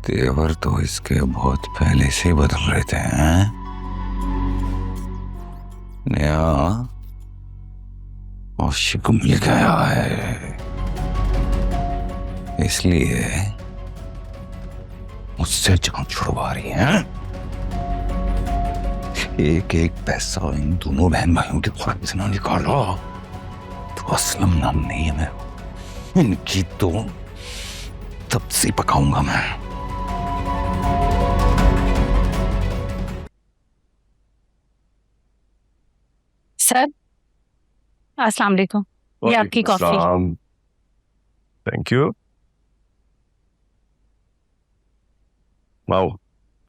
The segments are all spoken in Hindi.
तेवर तो इसके बहुत पहले से ही बदल रहे थे हैं? नया आशिक मिल गया है, इसलिए मुझसे जान छुड़वा रही है। एक एक पैसा इन दोनों बहन भाइयों के खाते से ना निकाला तो असलम नाम नहीं है। मैं इनकी तो तब से पकाऊंगा मैं। सर अस्सलाम वालेकुम, ये आपकी कॉफी। Thank you. वाओ,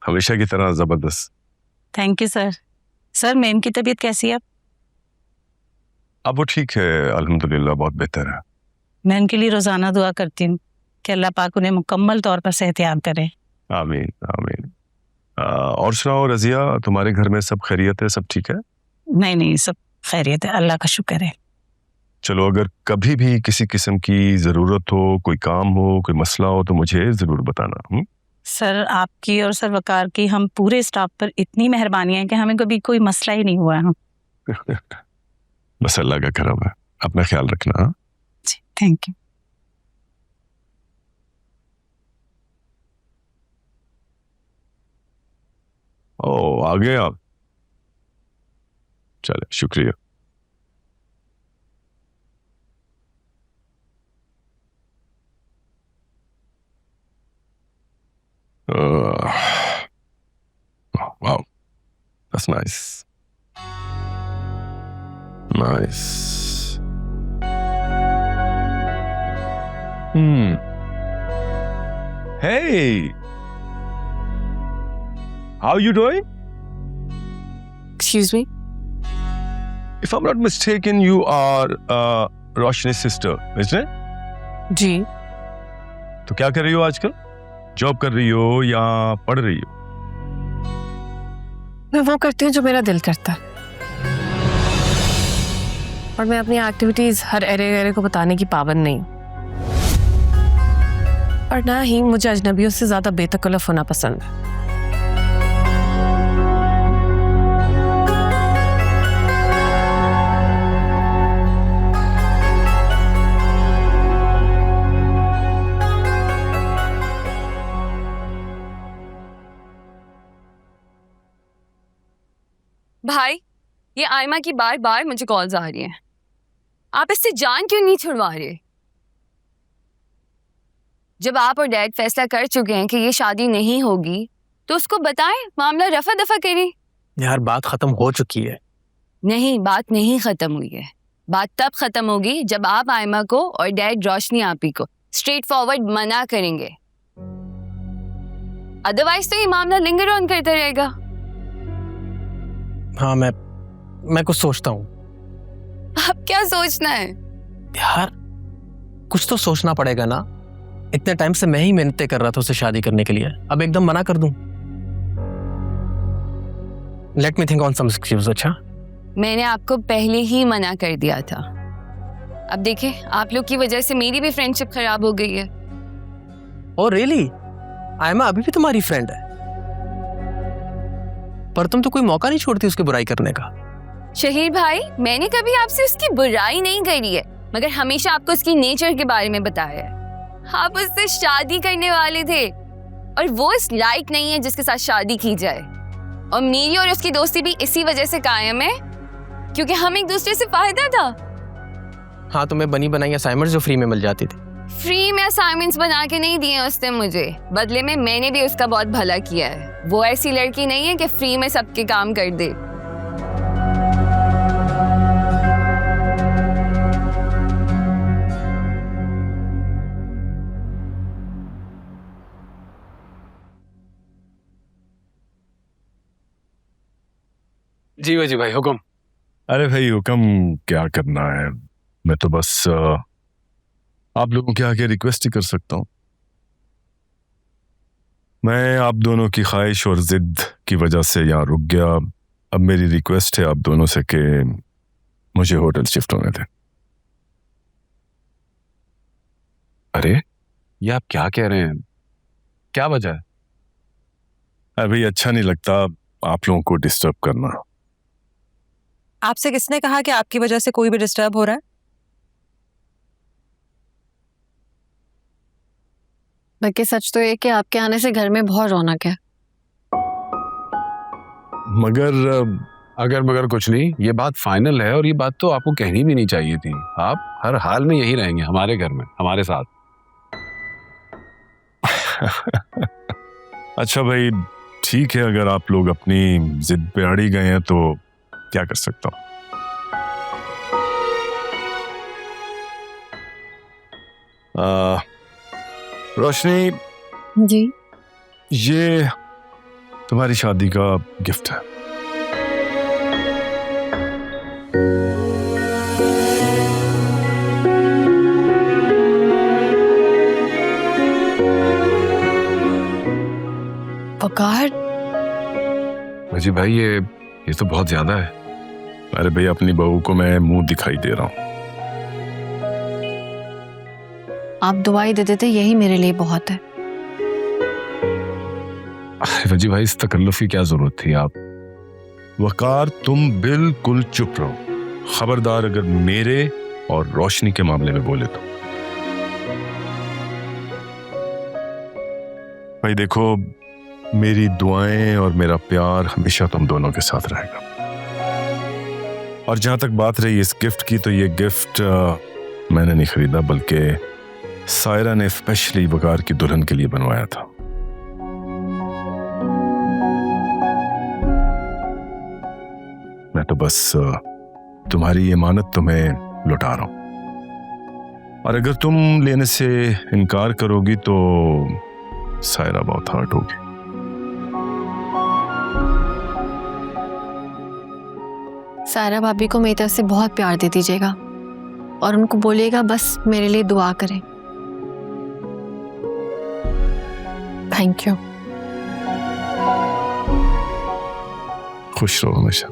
हमेशा की तरह जबरदस्त। Thank you sir. Sir ma'am की तबीयत कैसी है? अब वो ठीक है, अल्हम्दुलिल्लाह बहुत बेहतर है। मैं उनके लिए रोजाना दुआ करती हूँ कि अल्लाह पाक उन्हें मुकम्मल तौर पर सेहतयाब करे। आमीन आमीन। और सुनाओ रजिया, तुम्हारे घर में सब खैरियत है, सब ठीक है? नहीं नहीं, सब खैरियत है, अल्लाह का शुक्र है। चलो, अगर कभी भी किसी किस्म की जरूरत हो, कोई काम हो, कोई मसला हो तो मुझे जरूर बताना। सर आपकी और सर वकार की हम पूरे स्टाफ पर इतनी मेहरबानी है कि हमें कभी कोई मसला ही नहीं हुआ है। बस अल्लाह का करम है, अपना ख्याल रखना। जी थैंक यू। ओ, आ गए आप? चले, शुक्रिया। wow, that's nice. Nice. Hey, how you doing? Excuse me? If I'm not mistaken, you are Roshni's sister, isn't it? जी। तो क्या कर रही हो आजकल? जॉब कर रही हो या पढ़ रही हो? मैं वो करती हूँ जो मेरा दिल करता है, और मैं अपनी एक्टिविटीज हर एरे को बताने की पाबंद नहीं हूँ, और ना ही मुझे अजनबियों से ज्यादा बेतकल्लुफ होना पसंद है। भाई, ये आयमा की बार बार मुझे कॉल्स आ रही हैं। आप इससे जान क्यों नहीं छुड़वा रहे? जब आप और डैड फैसला कर चुके हैं कि ये शादी नहीं होगी तो उसको बताएं, मामला रफा दफा करें। यार बात खत्म हो चुकी है। नहीं, बात नहीं खत्म हुई है। बात तब खत्म होगी जब आप आयमा को और डैड रोशनी आपी को स्ट्रेट फॉरवर्ड मना करेंगे। अदरवाइज तो ये मामला लिंगर ऑन करता रहेगा। हाँ, मैं कुछ सोचता हूँ। अब क्या सोचना है? यार कुछ तो सोचना पड़ेगा ना। इतने टाइम से मैं ही मिन्नतें कर रहा था उसे शादी करने के लिए, अब एकदम मना कर दूं? Let me think on some excuse. अच्छा, मैंने आपको पहले ही मना कर दिया था। अब देखें, आप लोग की वजह से मेरी भी फ्रेंडशिप खराब हो गई है। Oh really? आयमा अभी भी तुम्हारी फ्रेंड है? पर तुम तो कोई मौका नहीं छोड़ती उसकी बुराई करने का। शहीर भाई, मैंने कभी आपसे उसकी बुराई नहीं करी है, मगर हमेशा आपको उसकी नेचर के बारे में बताया है। आप उससे शादी करने वाले थे और वो इस लायक नहीं है जिसके साथ शादी की जाए। और मेरी और उसकी दोस्ती भी इसी वजह से कायम है क्योंकि हम एक दूसरे से फायदा था। हाँ, तुम्हें बनी बनाई असाइनमेंट्स जो फ्री में मिल जाती थी। फ्री में असाइनमेंट्स बना के नहीं दिए उसने मुझे, बदले में मैंने भी उसका बहुत भला किया है। वो ऐसी लड़की नहीं है कि फ्री में सबके काम कर दे। जी भाई, हुक्म। अरे भाई, हुक्म क्या करना है, मैं तो बस आप लोगों के आगे रिक्वेस्ट ही कर सकता हूँ। मैं आप दोनों की ख्वाहिश और जिद की वजह से यहाँ रुक गया। अब मेरी रिक्वेस्ट है आप दोनों से कि मुझे होटल शिफ्ट होने दें। अरे ये आप क्या कह रहे हैं? क्या वजह है? अभी अच्छा नहीं लगता आप लोगों को डिस्टर्ब करना। आपसे किसने कहा कि आपकी वजह से कोई भी डिस्टर्ब हो रहा है? बाकी सच तो ये कि आपके आने से घर में बहुत रौनक है। मगर मगर कुछ नहीं, ये बात फाइनल है और ये बात तो आपको कहनी भी नहीं चाहिए थी। आप हर हाल में यही रहेंगे हमारे घर में, हमारे साथ। अच्छा भाई ठीक है, अगर आप लोग अपनी जिद पे अड़ी गए हैं तो क्या कर सकता हूँ। रोशनी जी। ये तुम्हारी शादी का गिफ्ट है। वकार, जी भाई ये तो बहुत ज्यादा है। अरे भाई अपनी बहू को मैं मुंह दिखाई दे रहा हूँ। आप दुआई दे देते यही मेरे लिए बहुत है। वजी भाई इस तकल्लुफ की क्या जरूरत थी? आप वकार तुम बिल्कुल चुप रहो, खबरदार अगर मेरे और रोशनी के मामले में बोले तो। भाई देखो, मेरी दुआएं और मेरा प्यार हमेशा तुम दोनों के साथ रहेगा। और जहां तक बात रही इस गिफ्ट की, तो ये गिफ्ट मैंने नहीं खरीदा, बल्कि सायरा ने स्पेशली वकार की दुल्हन के लिए बनवाया था। मैं तो बस तुम्हारी इमानत तुम्हें लौटा रहा हूं, और अगर तुम लेने से इनकार करोगी तो सायरा बहुत हर्ट होगी। सायरा भाभी को मेरी तरफ से बहुत प्यार दे दीजिएगा और उनको बोलिएगा बस मेरे लिए दुआ करें। Thank you. खुश रहो हमेशा।